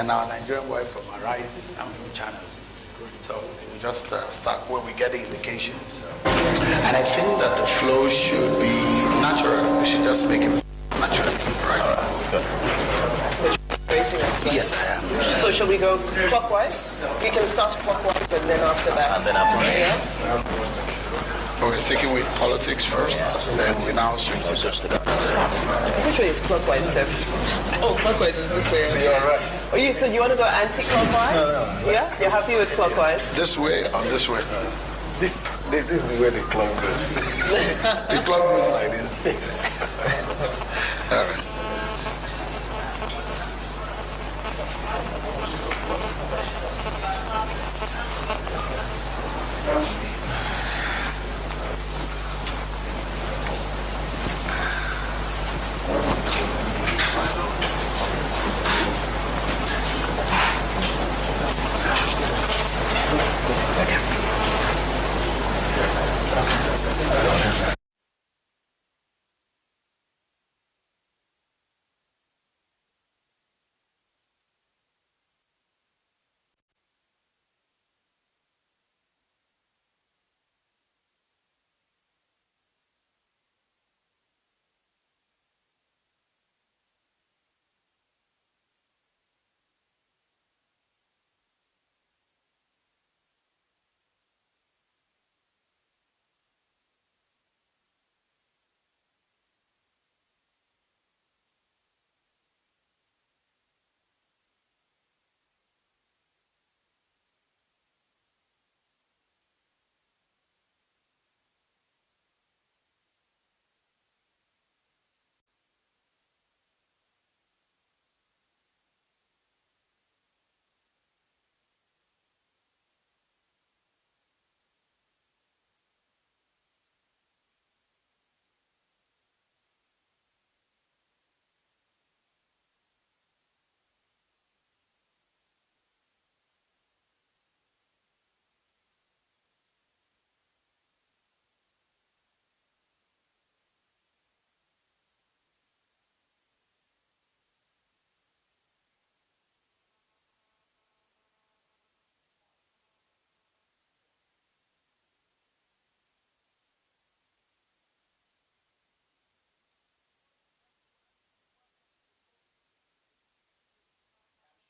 and our Nigerian wife from Arise and from Channels. So we just start when we get the indication. So, and I think that the flow should be natural. We should just make it natural, right? Yes, I am. So shall we go clockwise? We can start clockwise and then after that. And then after that. Yeah. We're sticking with politics first, then we now switch to that. Which way is clockwise, Seth? Oh, clockwise is this way. So you're right. Oh, so you want to go anti-clockwise? No. Yeah? You're happy with clockwise? This way or this way? This is where the clock goes. The clock goes like this. Yes. All right.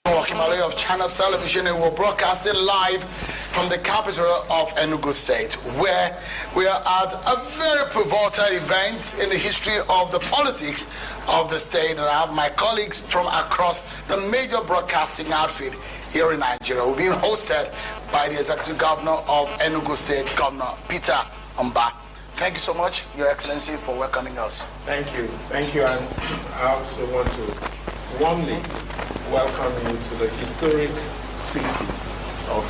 Wakimale of Channel Television, and we're broadcasting live from the capital of Enugu State, where we are at a very pivotal event in the history of the politics of the state. And I have my colleagues from across the major broadcasting outfit here in Nigeria. We're being hosted by the Executive Governor of Enugu State, Governor Peter Mbah. Thank you so much, Your Excellency, for welcoming us. Thank you. Thank you. And I also want to warmly welcome you to the historic city of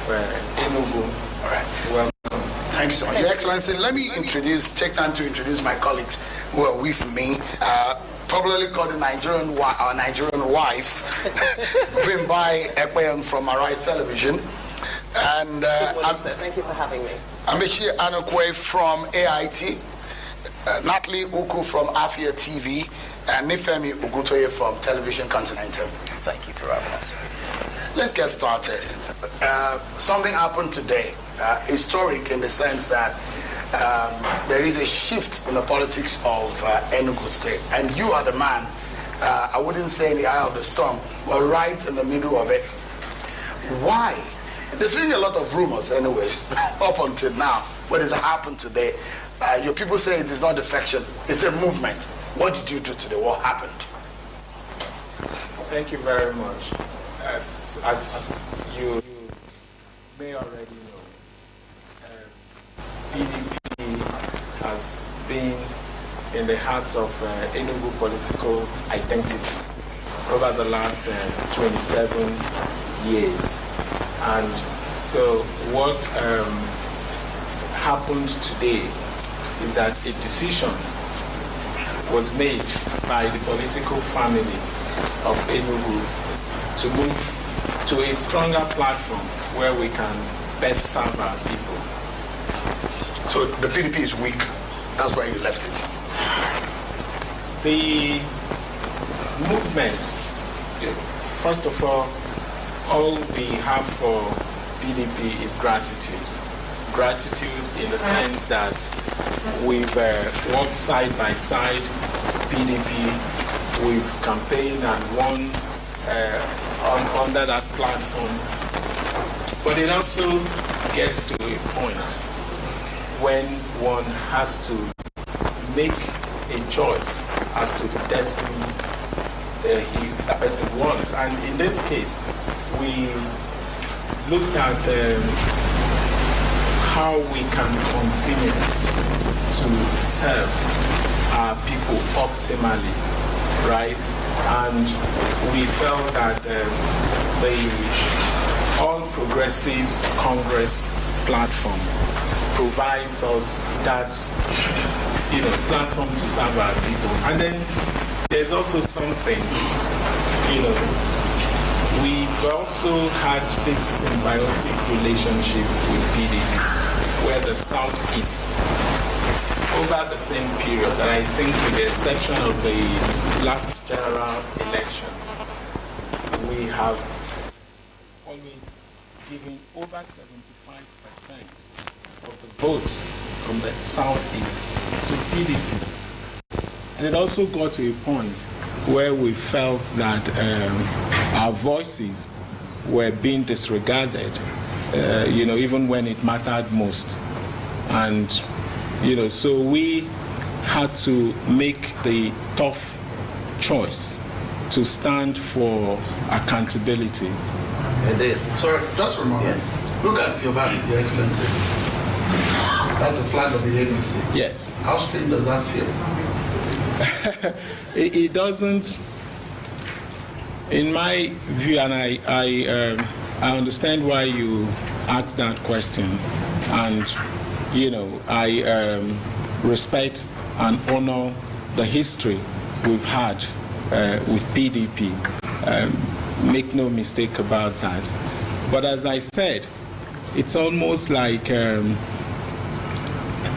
Enugu. All right. Welcome. Thank you so much. Your Excellency, let me take time to introduce my colleagues who are with me. Popularly called the Nigerian wife, Vimbai Ekweyan from Arise Television. And Good morning, sir. Thank you for having me. Amici Anokwe from AIT, Natalie Uku from Afia TV, and Nifemi Ugutoye from Television Continental. Thank you for having us. Let's get started. Something happened today, historic in the sense that there is a shift in the politics of Enugu State. And you are the man, I wouldn't say in the eye of the storm, but right in the middle of it. Why? There's been a lot of rumors anyways, up until now. What has happened today? Your people say it is not defection, it's a movement. What did you do today? What happened? Thank you very much. As you may already know, PDP has been in the hearts of Enugu political identity over the last 27 years. And so what happened today is that a decision was made by the political family of Enugu to move to a stronger platform where we can best serve our people. So the PDP is weak. That's why you left it. The movement, first of all, all we have for PDP is gratitude. Gratitude in the sense that we've worked side by side, PDP, we've campaigned and won under that platform. But it also gets to a point when one has to make a choice as to the destiny a person wants. And in this case, we looked at how we can continue to serve our people optimally, right? And we felt that the All Progressives Congress platform provides us that platform to serve our people. And then there's also something, we've also had this symbiotic relationship with PDP, where the Southeast, over the same period, and I think with the exception of the last general elections, we have always given over 75% of the votes from the Southeast to PDP. And it also got to a point where we felt that our voices were being disregarded, even when it mattered most. And, so we had to make the tough choice to stand for accountability. Indeed. Sorry, just a moment. Yeah. Look at your bag, Your Excellency. That's the flag of the APC. Yes. How strange does that feel? It doesn't, in my view, and I understand why you asked that question, and I respect and honor the history we've had with PDP. Make no mistake about that. But as I said, it's almost like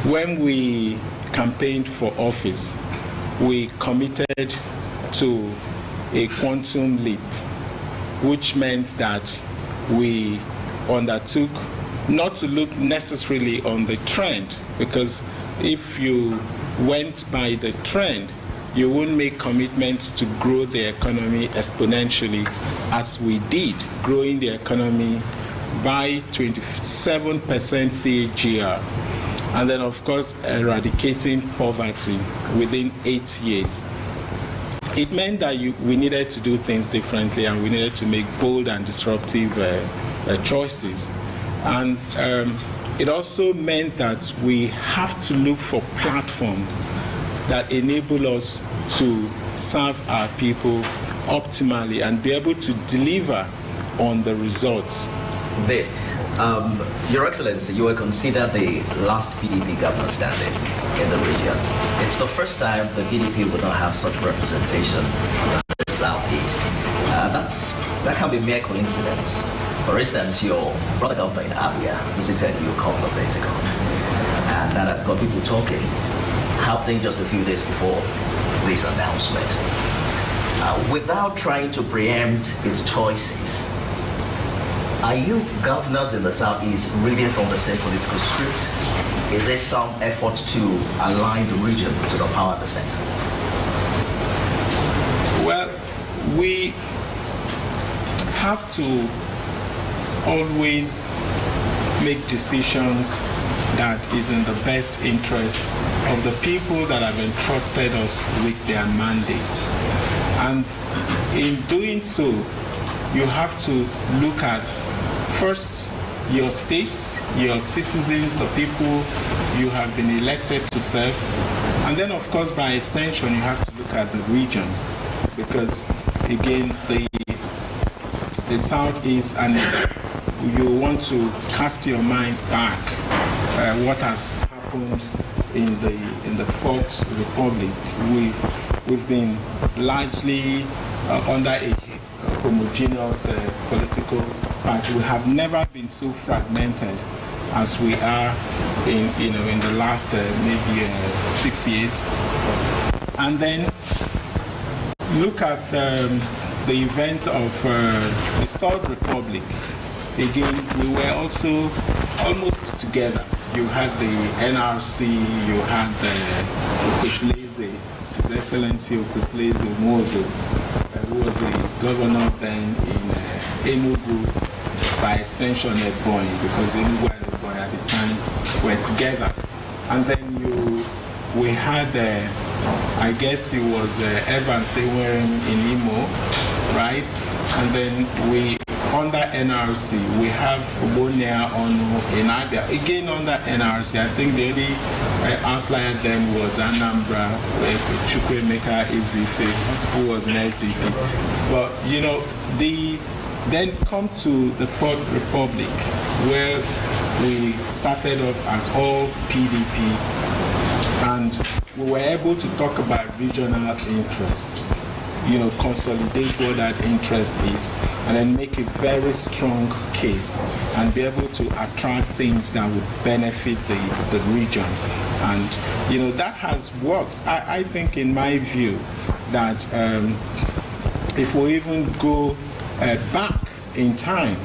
when we campaigned for office, we committed to a quantum leap, which meant that we undertook not to look necessarily on the trend, because if you went by the trend, you wouldn't make commitments to grow the economy exponentially as we did, growing the economy by 27% CAGR. And then, of course, eradicating poverty within 8 years. It meant that we needed to do things differently, and we needed to make bold and disruptive choices. And it also meant that we have to look for platforms that enable us to serve our people optimally and be able to deliver on the results. Your Excellency, you were considered the last PDP governor standing in the region. It's the first time the PDP would not have such representation in the Southeast. That can be mere coincidence. For instance, your brother governor in Afia visited you a couple of days ago, and that has got people talking, happening just a few days before this announcement. Without trying to preempt his choices, are you governors in the Southeast reading from the same political script? Is there some effort to align the region to the power at the center? Well, we have to always make decisions that is in the best interest of the people that have entrusted us with their mandate. And in doing so, you have to look at first your states, your citizens, the people you have been elected to serve, and then of course by extension you have to look at the region, because again the Southeast, and you want to cast your mind back what has happened in the Fourth Republic. We've been largely under a homogeneous political party. We have never been so fragmented as we are in the last maybe 6 years. And then look at the event of the Third Republic, again, we were also almost together. You had the NRC, you had the Okusleze, His Excellency Okusleze Modo, who was the governor then in Enugu, by extension Ebonyi, because Enugu and Ebonyi at the time were together. And then we had, I guess it was Evans in Imo, right? And then we, under NRC, we have Obonia in Abia. Again, under NRC, I think the only outlier then was Anambra, Chukwemeka Ezife, who was an SDP. But, you know, then come to the Fourth Republic, where we started off as all PDP, and we were able to talk about regional interests, you know, consolidate what that interest is, and then make a very strong case and be able to attract things that would benefit the region. And, you know, that has worked. I think, in my view, that if we even go back in time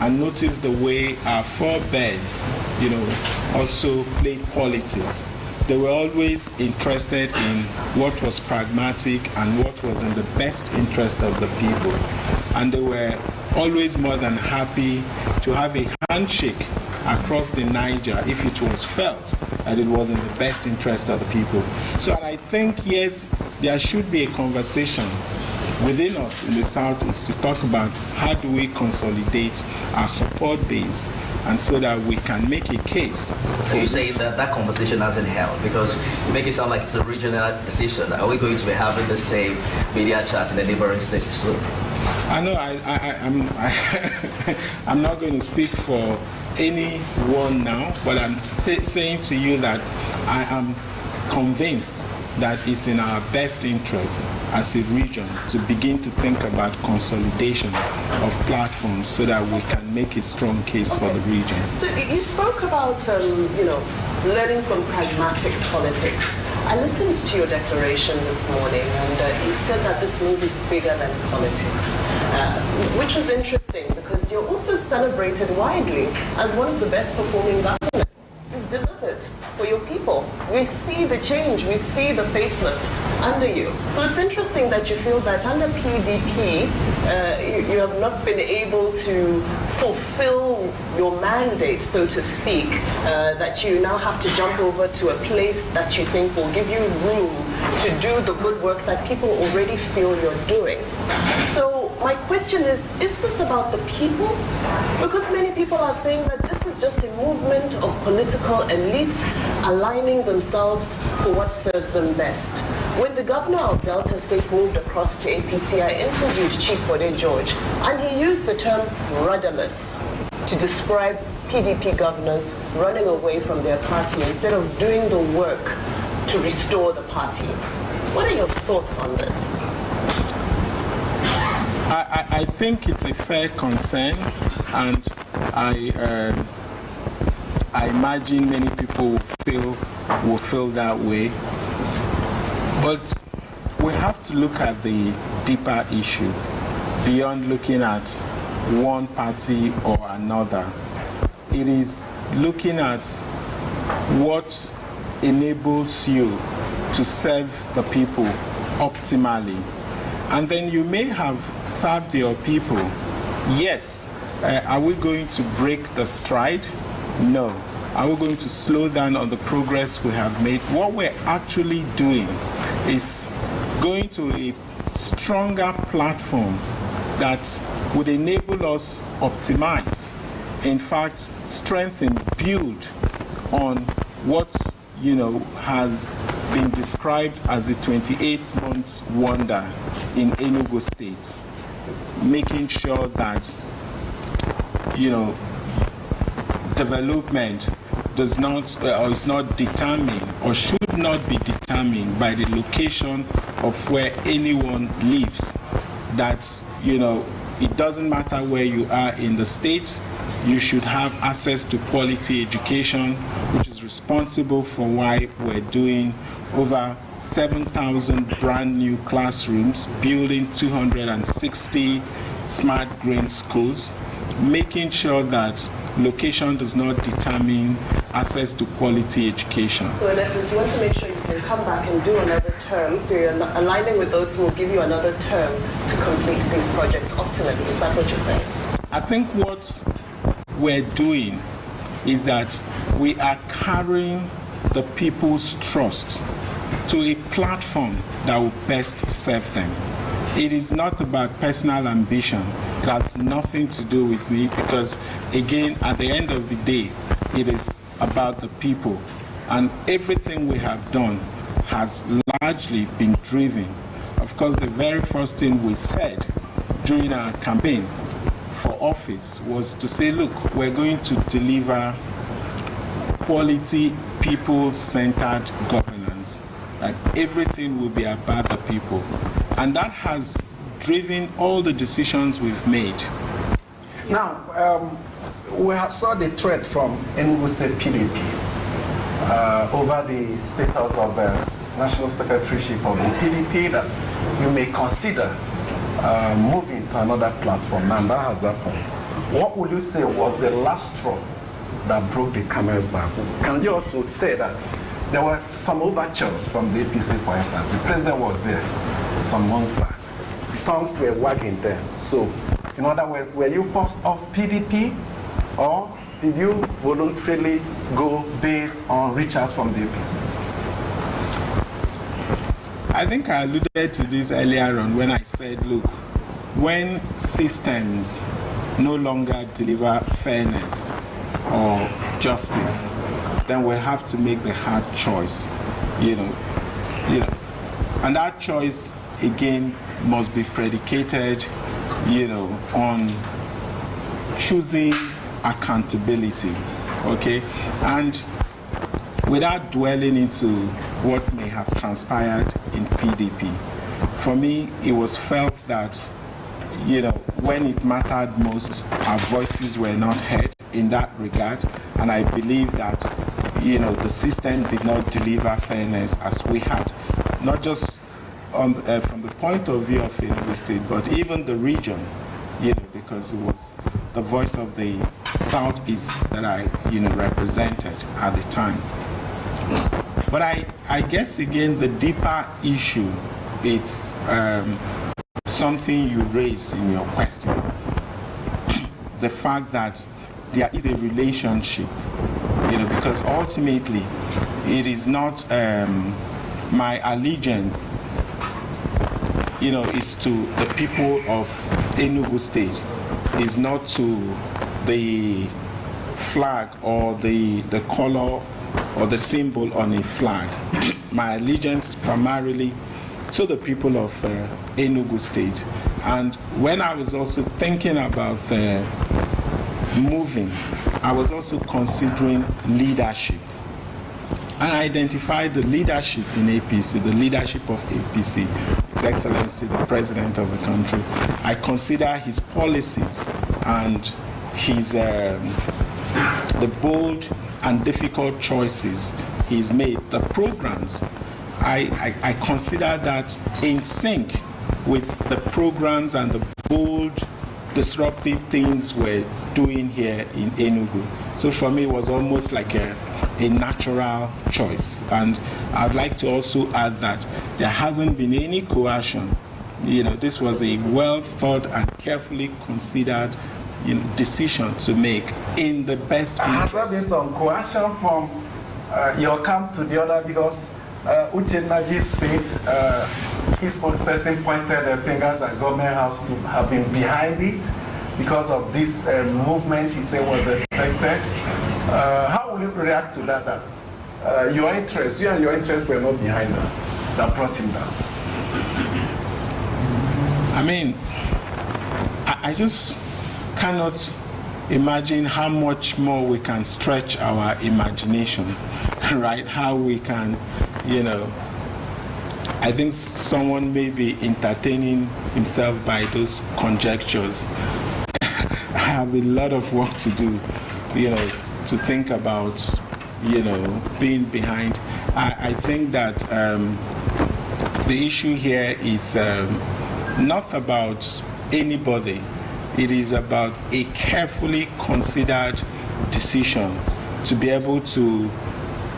and notice the way our forebears, you know, also played politics, they were always interested in what was pragmatic and what was in the best interest of the people. And they were always more than happy to have a handshake across the Niger if it was felt that it was in the best interest of the people. So I think, yes, there should be a conversation within us in the Southeast to talk about how do we consolidate our support base, and so that we can make a case. So you say that conversation hasn't held, because you make it sound like it's a regional decision. Are we going to be having the same media chat in the neighboring states soon? I know I'm not going to speak for anyone now, but I'm saying to you that I am convinced that it's in our best interest as a region to begin to think about consolidation of platforms so that we can make a strong case for the region. So you spoke about, you know, learning from pragmatic politics. I listened to your declaration this morning, and you said that this move is bigger than politics, which was interesting because you're also celebrated widely as one of the best performing governments. You've delivered for your people. We see the change, we see the facelift under you. So it's interesting that you feel that under PDP, you have not been able to fulfill your mandate, so to speak, that you now have to jump over to a place that you think will give you room to do the good work that people already feel you're doing. So my question is this about the people? Because many people are saying that this is just a movement of political elites aligning themselves for what serves them best. When the governor of Delta State moved across to APC, I interviewed Chief Bode George, and he used the term rudderless to describe PDP governors running away from their party instead of doing the work to restore the party. What are your thoughts on this? I think it's a fair concern, and I imagine many people will feel that way. But we have to look at the deeper issue beyond looking at one party or another. It is looking at what enables you to serve the people optimally. And then you may have served your people. Yes. Are we going to break the stride? No. Are we going to slow down on the progress we have made? What we're actually doing is going to a stronger platform that would enable us optimize, in fact, strengthen, build on what, you know, has been described as the 28 months wonder in Enugu State, making sure that, you know, development does not or is not determined or should not be determined by the location of where anyone lives. That, you know, it doesn't matter where you are in the state, you should have access to quality education, which is responsible for why we're doing over 7,000 brand new classrooms, building 260 smart green schools, making sure that location does not determine access to quality education. So in essence, you want to make sure you can come back and do another term, so you're aligning with those who will give you another term to complete these projects optimally. Is that what you're saying? I think what we're doing is that we are carrying the people's trust to a platform that will best serve them. It is not about personal ambition. It has nothing to do with me because, again, at the end of the day, it is about the people. And everything we have done has largely been driven. Of course, the very first thing we said during our campaign for office was to say, look, we're going to deliver quality, people-centered governance. That everything will be about the people. And that has driven all the decisions we've made. Now, we saw the threat from Enugu State PDP over the status of National Secretaryship of the PDP that you may consider moving to another platform, and that has happened. What would you say was the last straw that broke the camel's back? Can you also say that there were some overtures from the APC, for instance? The president was there some months back. Tongues were wagging then. So, in other words, were you forced off PDP, or did you voluntarily go based on reach outs from the APC? I think I alluded to this earlier on when I said, look, when systems no longer deliver fairness or justice, then we have to make the hard choice, you know. And that choice, again, must be predicated, on choosing accountability, okay? And without dwelling into what may have transpired in PDP, for me, it was felt that, when it mattered most, our voices were not heard in that regard. And I believe that, the system did not deliver fairness as we had, not just from the point of view of Enugu State, but even the region, because it was the voice of the Southeast that I, represented at the time. But I guess, again, the deeper issue, it's something you raised in your question. The fact that there is a relationship, because ultimately it is not my allegiance, is to the people of Enugu State, is not to the flag or the color or the symbol on a flag. My allegiance is primarily to the people of Enugu State. And when I was also thinking about moving, I was also considering leadership. And I identified the leadership in APC, the leadership of APC, His Excellency, the President of the country. I consider his policies and his the bold and difficult choices he's made, the programs. I consider that in sync with the programs and the bold, disruptive things we're doing here in Enugu. So for me, it was almost like a natural choice. And I'd like to also add that there hasn't been any coercion. This was a well thought and carefully considered decision to make in the best interest. Has there been some coercion from your camp to the other? Because Uche Naji's fate, his spokesperson pointed their fingers at Government House to have been behind it because of this movement he said was expected. How will you react to that? You and your interests were not behind that brought him down. I mean, I just cannot imagine how much more we can stretch our imagination, right? How we can, I think someone may be entertaining himself by those conjectures. I have a lot of work to do, to think about, being behind. I think that the issue here is not about anybody. It is about a carefully considered decision to be able to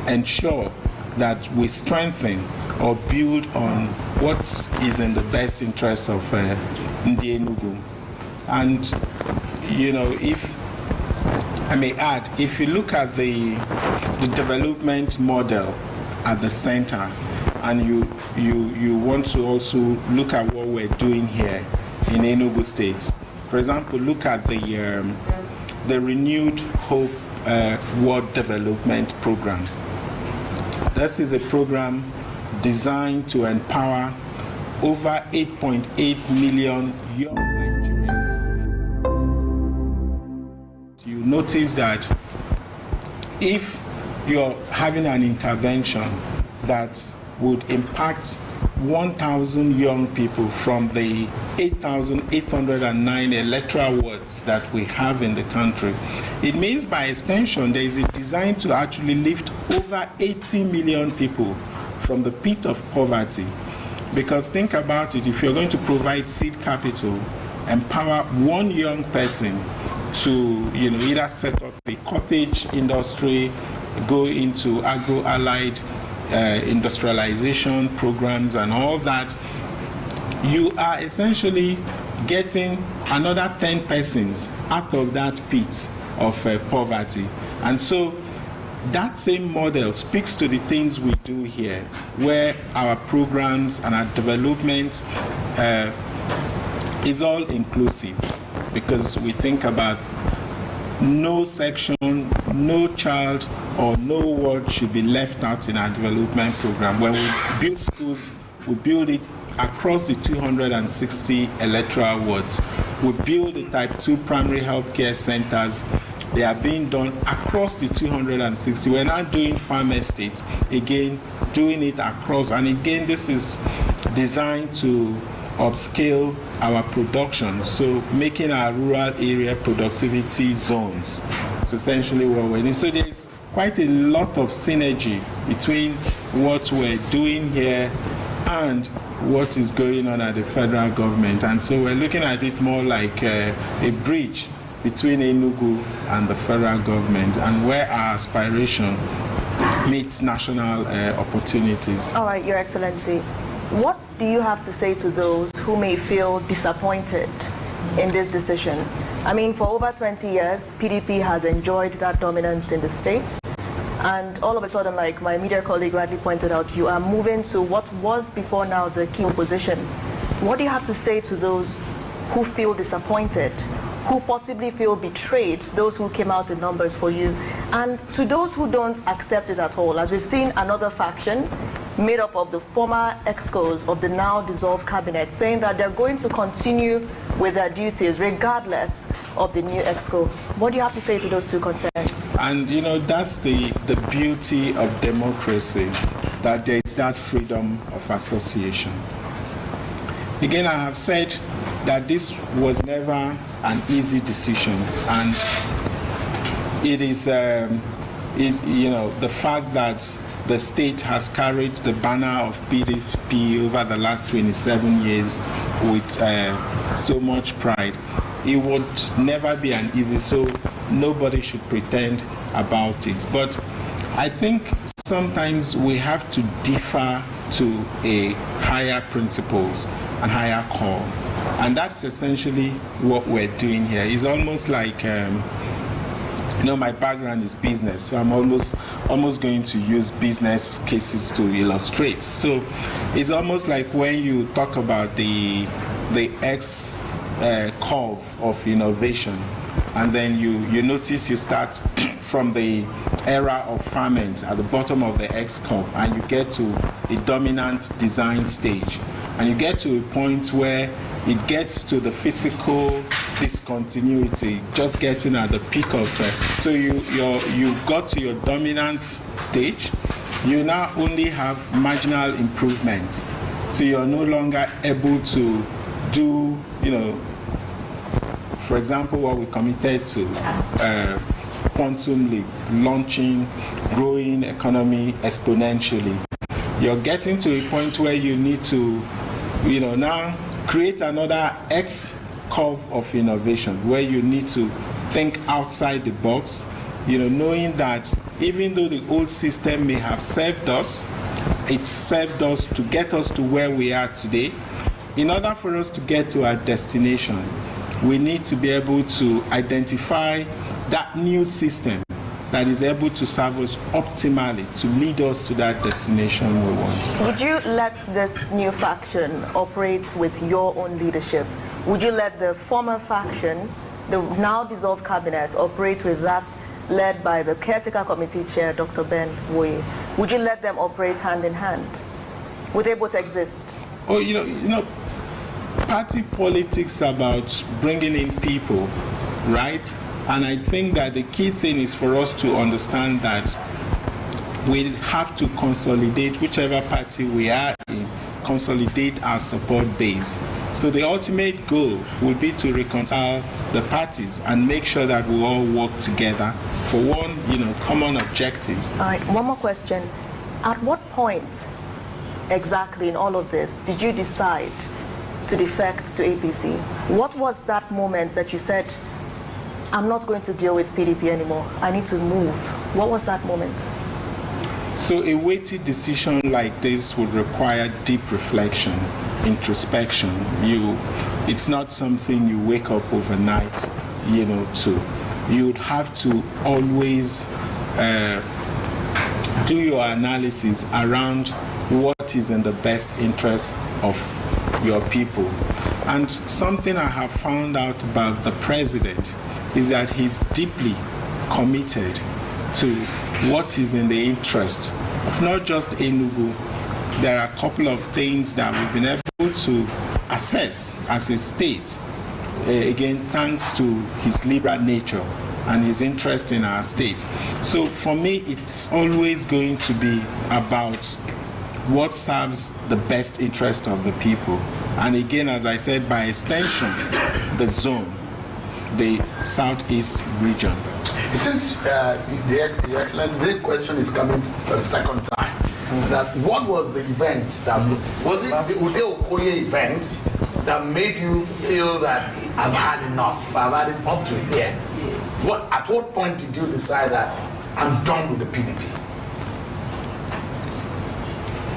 ensure that we strengthen or build on what is in the best interest of Ndi Enugu. And, if I may add, if you look at the development model at the center, and you want to also look at what we're doing here in Enugu State. For example, look at the Renewed Hope World Development Program. This is a program designed to empower over 8.8 million young Nigerians. You notice that if you're having an intervention that would impact 1,000 young people from the 8,809 electoral wards that we have in the country, it means by extension there is a design to actually lift over 80 million people from the pit of poverty. Because think about it, if you're going to provide seed capital, empower one young person to either set up a cottage industry, go into agro-allied industrialization programs and all that, you are essentially getting another 10 persons out of that pit of poverty. And so that same model speaks to the things we do here, where our programs and our development is all inclusive, because we think about no section, no child, or no ward should be left out in our development program. When we build schools, we build it across the 260 electoral wards. We build the type 2 primary health care centers. They are being done across the 260. We're not doing farm estates, again, doing it across. And again, this is designed to upscale our production, so making our rural area productivity zones. It's essentially what we're doing. So there's quite a lot of synergy between what we're doing here and what is going on at the federal government. And so we're looking at it more like a bridge between Enugu and the federal government, and where our aspiration meets national opportunities. All right, Your Excellency. What do you have to say to those who may feel disappointed in this decision? I mean, for over 20 years, PDP has enjoyed that dominance in the state. And all of a sudden, like my media colleague rightly pointed out, you are moving to what was before now the key opposition. What do you have to say to those who feel disappointed, who possibly feel betrayed, those who came out in numbers for you, and to those who don't accept it at all? As we've seen another faction made up of the former excos of the now dissolved cabinet saying that they're going to continue with their duties regardless of the new exco. What do you have to say to those two concerns? And that's the beauty of democracy, that there is that freedom of association. Again, I have said that this was never an easy decision, and it is the fact that the state has carried the banner of PDP over the last 27 years with so much pride. It would never be an easy, so nobody should pretend about it. But I think sometimes we have to defer to a higher principles and higher call. And that's essentially what we're doing here. It's almost like my background is business, so I'm almost going to use business cases to illustrate. So it's almost like when you talk about the X curve of innovation, and then you notice you start from the era of ferment at the bottom of the X curve, and you get to a dominant design stage, and you get to a point where it gets to the physical discontinuity, just getting at the peak of so you got to your dominant stage. You now only have marginal improvements, so you're no longer able to do for example, what we committed to quantum leap, launching, growing economy exponentially. You're getting to a point where you need to, now create another X curve of innovation where you need to think outside the box, knowing that even though the old system may have served us, it served us to get us to where we are today. In order for us to get to our destination, we need to be able to identify that new system that is able to serve us optimally to lead us to that destination we want. Would you let this new faction operate with your own leadership? Would you let the former faction, the now dissolved cabinet, operate with that led by the caretaker committee chair, Dr. Ben Woye? Would you let them operate hand in hand? Would they both exist? Oh, party politics about bringing in people, right? And I think that the key thing is for us to understand that we have to consolidate whichever party we are in, consolidate our support base. So the ultimate goal will be to reconcile the parties and make sure that we all work together for one, common objectives. All right, one more question. At what point exactly in all of this did you decide to defect to APC? What was that moment that you said, I'm not going to deal with PDP anymore, I need to move? What was that moment? So a weighty decision like this would require deep reflection, introspection. It's not something you wake up overnight, to. You'd have to always do your analysis around what is in the best interest of your people. And something I have found out about the president is that he's deeply committed to what is in the interest of not just Enugu. There are a couple of things that we've been able to assess as a state, again, thanks to his liberal nature and his interest in our state. So for me, it's always going to be about what serves the best interest of the people. And again, as I said, by extension, the zone, the Southeast region. It seems, Your Excellency, the question is coming for the second time. That what was the event was it the Ude Okoye event that made you feel that I've had enough, I've had it up to here? At what point did you decide that I'm done with the PDP?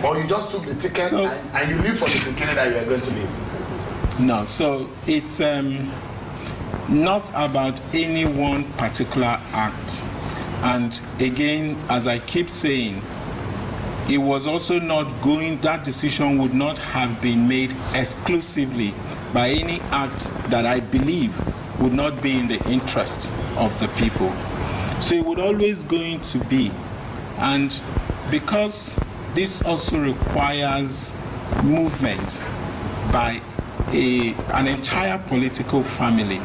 Or you just took the ticket and you knew from the beginning that you were going to leave? No, so it's not about any one particular act. And again, as I keep saying, it was also not that decision would not have been made exclusively by any act that I believe would not be in the interest of the people. So it would always going to be, and because this also requires movement by an entire political family,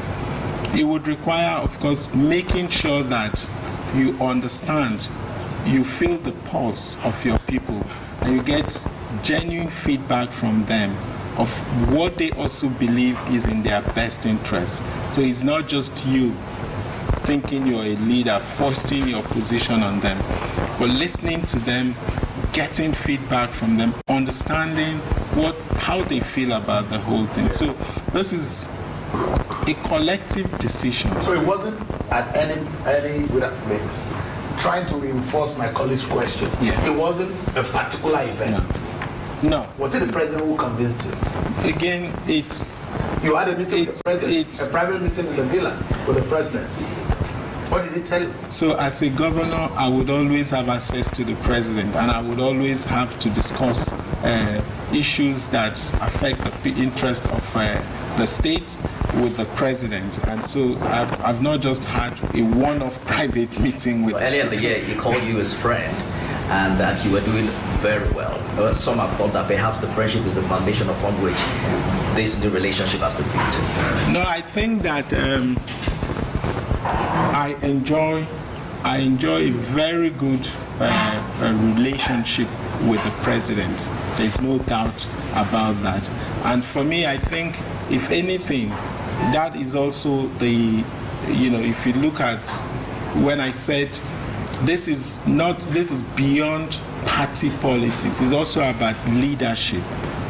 it would require, of course, making sure that you understand, you feel the pulse of your people, and you get genuine feedback from them of what they also believe is in their best interest. So it's not just you thinking you're a leader, forcing your position on them, but listening to them, getting feedback from them, understanding how they feel about the whole thing. So this is a collective decision. So it wasn't at any trying to reinforce my colleague's question. Yeah. It wasn't a particular event. No. Was it the president who convinced you? Again, it's... You had a meeting with the president, a private meeting in the villa with the president. What did he tell you? So as a governor, I would always have access to the president, and I would always have to discuss issues that affect the interest of the state with the president. And so I've not just had a one-off private meeting with... Earlier in the year, he called you his friend and that you were doing very well. Some have thought that perhaps the friendship is the foundation upon which this new relationship has been built. No, I think that I enjoy a very good relationship with the president. There's no doubt about that. And for me, I think, if anything, that is also the, if you look at when I said this is beyond party politics. It's also about leadership.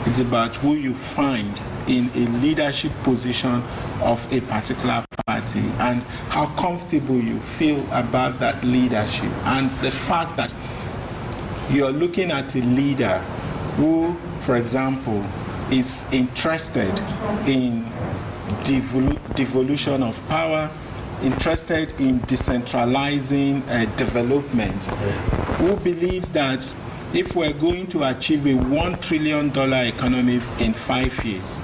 It's about who you find in a leadership position of a particular party and how comfortable you feel about that leadership, and the fact that you're looking at a leader who, for example, is interested in devolution of power, interested in decentralizing development, who believes that if we're going to achieve a $1 trillion economy in 5 years,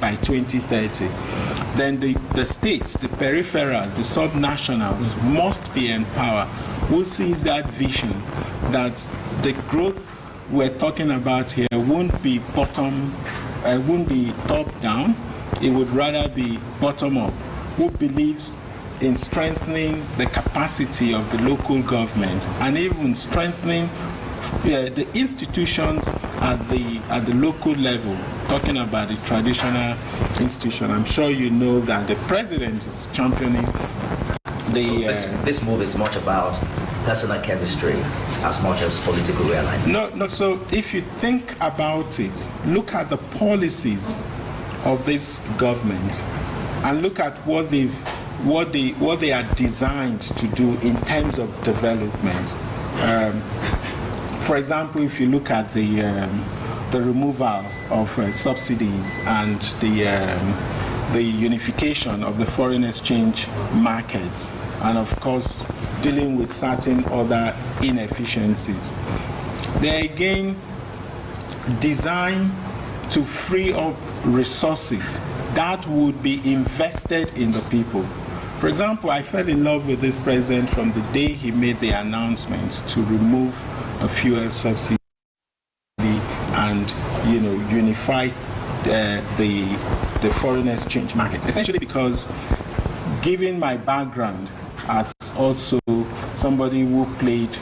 by 2030, then the states, the peripherals, the subnationals must be empowered. Who sees that vision that the growth we're talking about here won't be top down, it would rather be bottom up. Who believes in strengthening the capacity of the local government and even strengthening the institutions at the local level, talking about the traditional institution. I'm sure you know that the president is championing this move is much about personal chemistry as much as political realignment. No, so if you think about it, look at the policies of this government and look at what they are designed to do in terms of development. For example, if you look at the removal of subsidies and the unification of the foreign exchange markets, and of course dealing with certain other inefficiencies, they're again designed to free up resources that would be invested in the people. For example, I fell in love with this president from the day he made the announcement to remove a fuel subsidy and unify the foreign exchange market. Essentially because, given my background as also somebody who played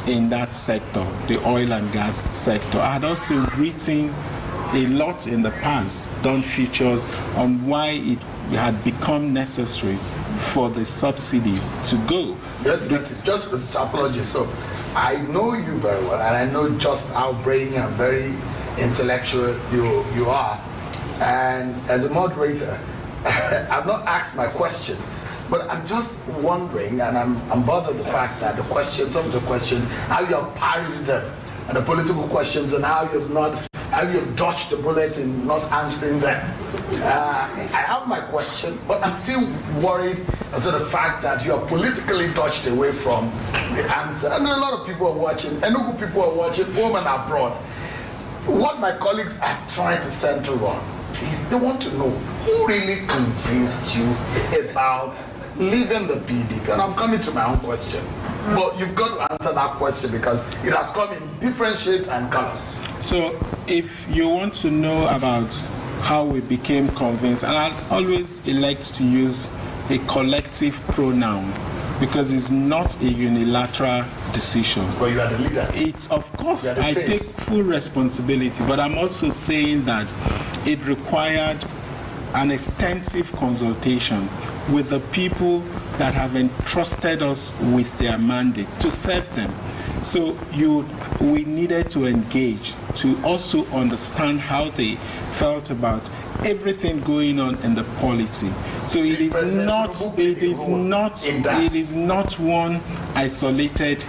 in that sector, the oil and gas sector, I had also written a lot in the past, done features on why it had become necessary for the subsidy to go. Just apologies. So I know you very well, and I know just how brainy and very intellectual you are. And as a moderator, I've not asked my question, but I'm just wondering, and I'm bothered the fact that some of the questions, how you have parried them, and the political questions, and how you have dodged the bullet in not answering them. I have my question, but I'm still worried as to the fact that you are politically dodged away from the answer. And a lot of people are watching, Enugu people are watching, home and abroad. What my colleagues are trying to center on is they want to know who really convinced you about leaving the PDP. And I'm coming to my own question. But you've got to answer that question because it has come in different shades and colors. So if you want to know about how we became convinced, and I always elect to use a collective pronoun because it's not a unilateral decision. But you are the leader. It's, of course, I take full responsibility, but I'm also saying that it required an extensive consultation with the people that have entrusted us with their mandate to serve them. So we needed to engage to also understand how they felt about everything going on in the polity. So it is not one isolated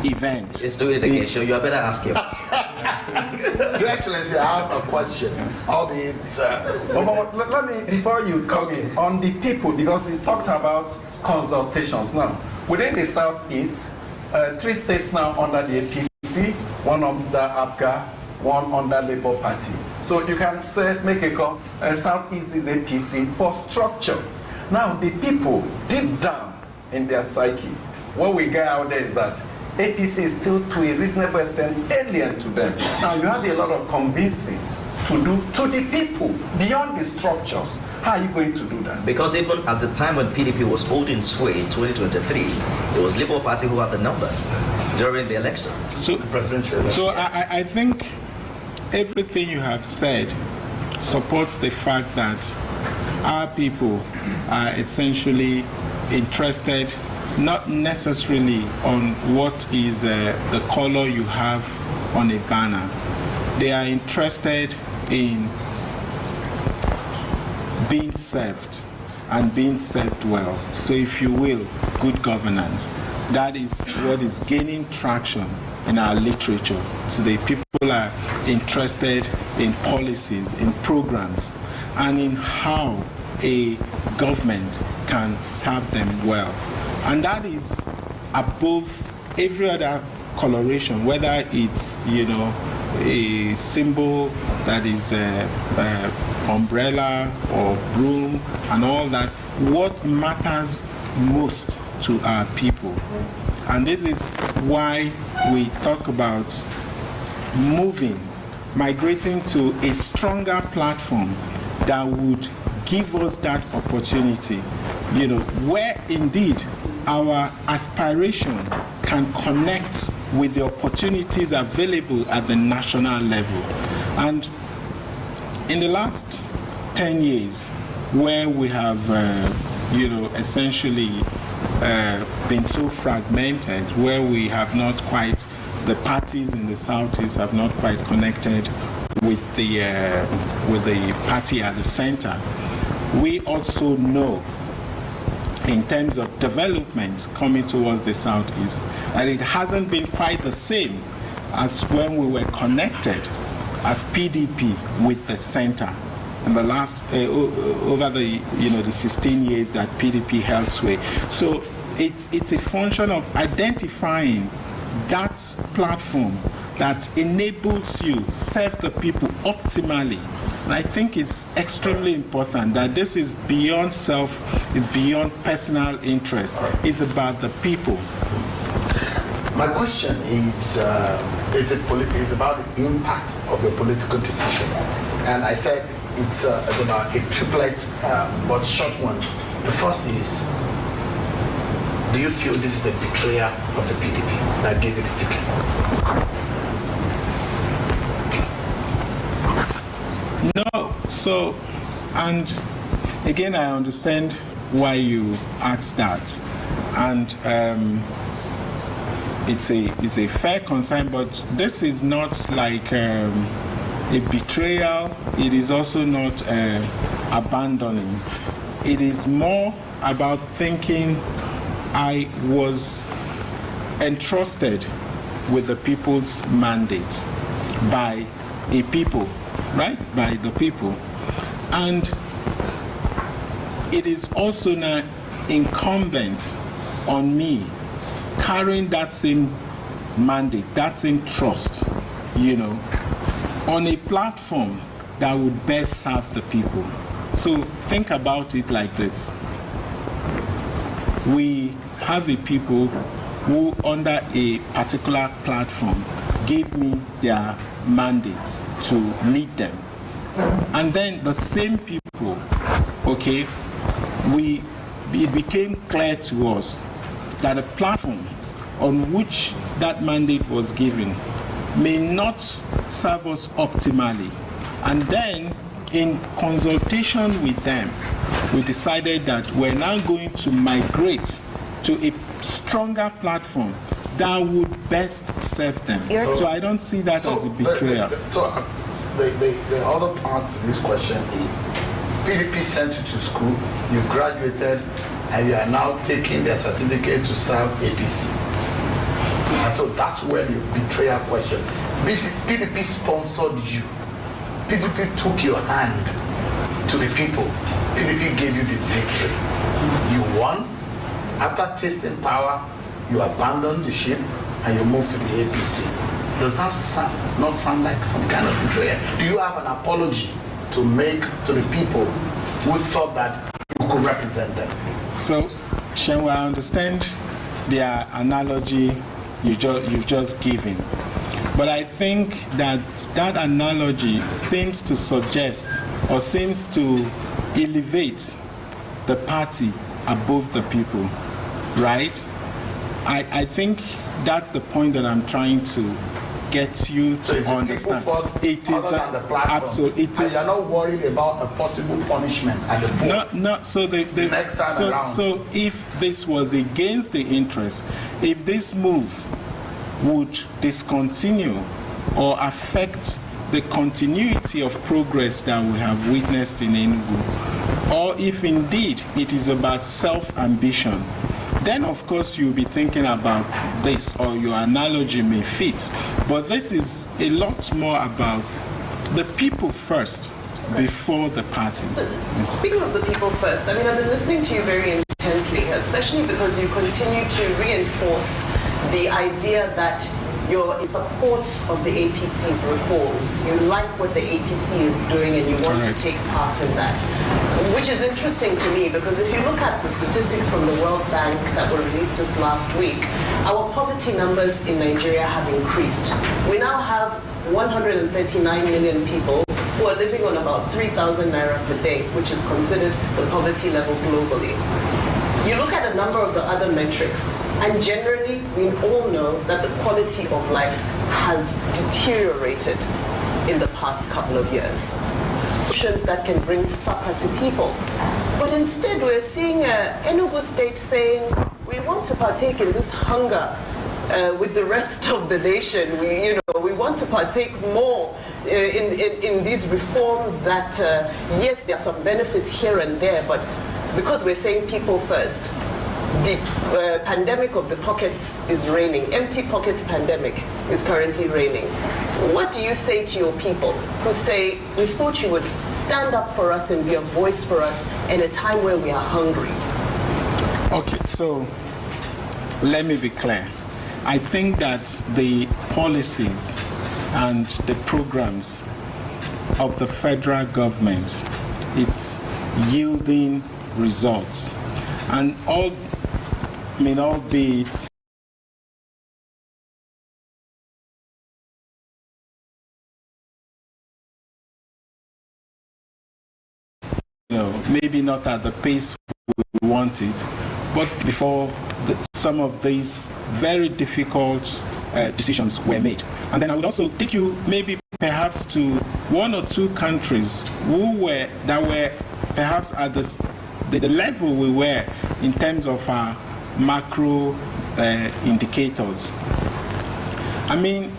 event. It's doing it again, so you better ask him. Your Excellency, I have a question. Let me, before you come in, on the people, because you talked about consultations. Now, within the Southeast, 3 states now under the APC, 1 under APGA, 1 under Labour Party. So you can say, make a call, Southeast is APC for structure. Now, the people, deep down in their psyche, what we get out there is that APC is still, to a reasonable extent, alien to them. Now, you have a lot of convincing to do to the people beyond the structures. How are you going to do that? Because even at the time when PDP was holding sway in 2023, it was Labour Party who had the numbers during the election. So I think everything you have said supports the fact that our people are essentially interested not necessarily on what is the color you have on a banner. They are interested in being served and being served well. So if you will, good governance. That is what is gaining traction in our literature. So the people are interested in policies, in programs, and in how a government can serve them well. And that is above every other coloration, whether it's, a symbol that is umbrella or broom and all that. What matters most to our people? And this is why we talk about migrating to a stronger platform that would give us that opportunity, where indeed our aspiration can connect with the opportunities available at the national level. And in the last 10 years, where we have, essentially been so fragmented, where we have not quite, the parties in the Southeast have not quite connected with the party at the center. We also know, in terms of development coming towards the Southeast, that it hasn't been quite the same as when we were connected as PDP with the center in the last over the 16 years that PDP held sway. So it's a function of identifying that platform that enables you serve the people optimally. And I think it's extremely important that this is beyond self, is beyond personal interest. It's about the people. My question is about the impact of your political decision. And I said it's about a triplet, but short one. The first is, do you feel this is a betrayal of the PDP that gave you the ticket? No. So, and again, I understand why you asked that, and it's a fair concern. But this is not like a betrayal. It is also not abandoning. It is more about thinking I was entrusted with the people's mandate by a people. Right, by the people. And it is also now incumbent on me carrying that same mandate, that same trust, on a platform that would best serve the people. So think about it like this. We have a people who, under a particular platform, gave me their mandates to lead them. And then the same people, it became clear to us that a platform on which that mandate was given may not serve us optimally. And then, in consultation with them, we decided that we're now going to migrate to a stronger platform that would best serve them. So I don't see that as a betrayal. The other part to this question is, PDP sent you to school, you graduated, and you are now taking their certificate to serve APC. And so that's where the betrayal question. PDP sponsored you. PDP took your hand to the people. PDP gave you the victory. You won. After tasting power, you abandoned the ship and you moved to the APC. Does that not sound like some kind of betrayal? Do you have an apology to make to the people who thought that you could represent them? So, Shenwa, I understand the analogy you've just given. But I think that analogy seems to suggest or seems to elevate the party above the people, right? I think that's the point that I'm trying to get you So to it's understand. people first, It is other than the platform. absolutely. It And is you're not worried about a possible punishment at the board. no. So the Next time around. So if this was against the interest, if this move would discontinue or affect the continuity of progress that we have witnessed in Enugu, or if indeed it is about self-ambition, then of course you'll be thinking about this, or your analogy may fit. But this is a lot more about the people first before the party. So, speaking of the people first, I mean, I've been listening to you very intently, especially because you continue to reinforce the idea that you're in support of the APC's reforms. You like what the APC is doing and you want to take part in that. Which is interesting to me because if you look at the statistics from the World Bank that were released just last week, our poverty numbers in Nigeria have increased. We now have 139 million people who are living on about 3,000 naira per day, which is considered the poverty level globally. You look at a number of the other metrics, and generally we all know that the quality of life has deteriorated in the past couple of years. Solutions that can bring succor to people. But instead we're seeing Enugu State saying, we want to partake in this hunger with the rest of the nation. We want to partake more in these reforms that, yes, there are some benefits here and there, but because we're saying people first, the pandemic of the pockets is reigning. Empty pockets pandemic is currently reigning. What do you say to your people who say, we thought you would stand up for us and be a voice for us in a time where we are hungry? Okay, so let me be clear. I think that the policies and the programs of the federal government, it's yielding results, and albeit maybe not at the pace we want it, but before some of these very difficult decisions were made. And then I would also take you maybe perhaps to one or two countries that were perhaps at the level we were in terms of our macro indicators. I mean,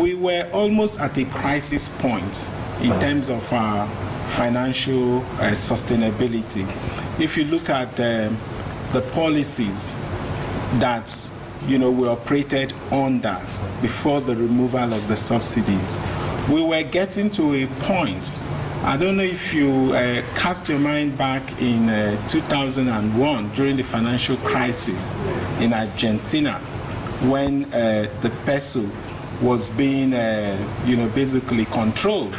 we were almost at a crisis point in terms of our financial sustainability. If you look at the policies that we operated under before the removal of the subsidies, we were getting to a point. I don't know if you cast your mind back in 2001 during the financial crisis in Argentina, when the peso was being basically controlled.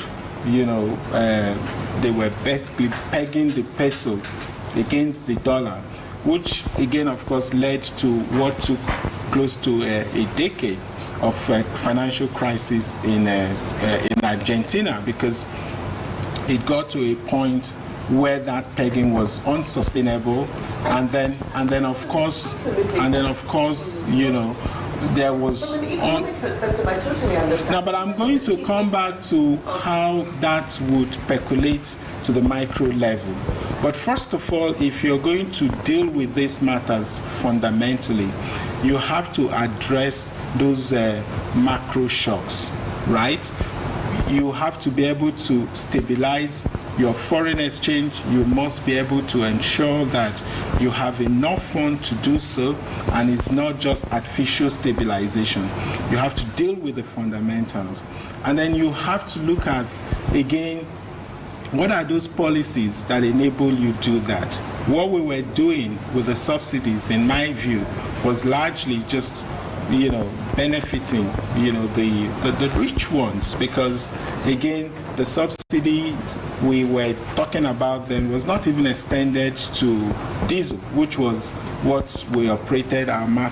They were basically pegging the peso against the dollar, which again of course led to what took close to a decade of financial crisis in Argentina, because it got to a point where that pegging was unsustainable, and then of course there was. From an economic perspective, I totally understand. Now, but I'm going to come back to how that would percolate to the micro level. But first of all, if you're going to deal with these matters fundamentally, you have to address those macro shocks, right? You have to be able to stabilize your foreign exchange. You must be able to ensure that you have enough funds to do so, and it's not just artificial stabilization. You have to deal with the fundamentals. And then you have to look at, again, what are those policies that enable you to do that? What we were doing with the subsidies, in my view, was largely just benefiting the rich ones, because again the subsidies we were talking about then was not even extended to diesel, which was what we operated our mass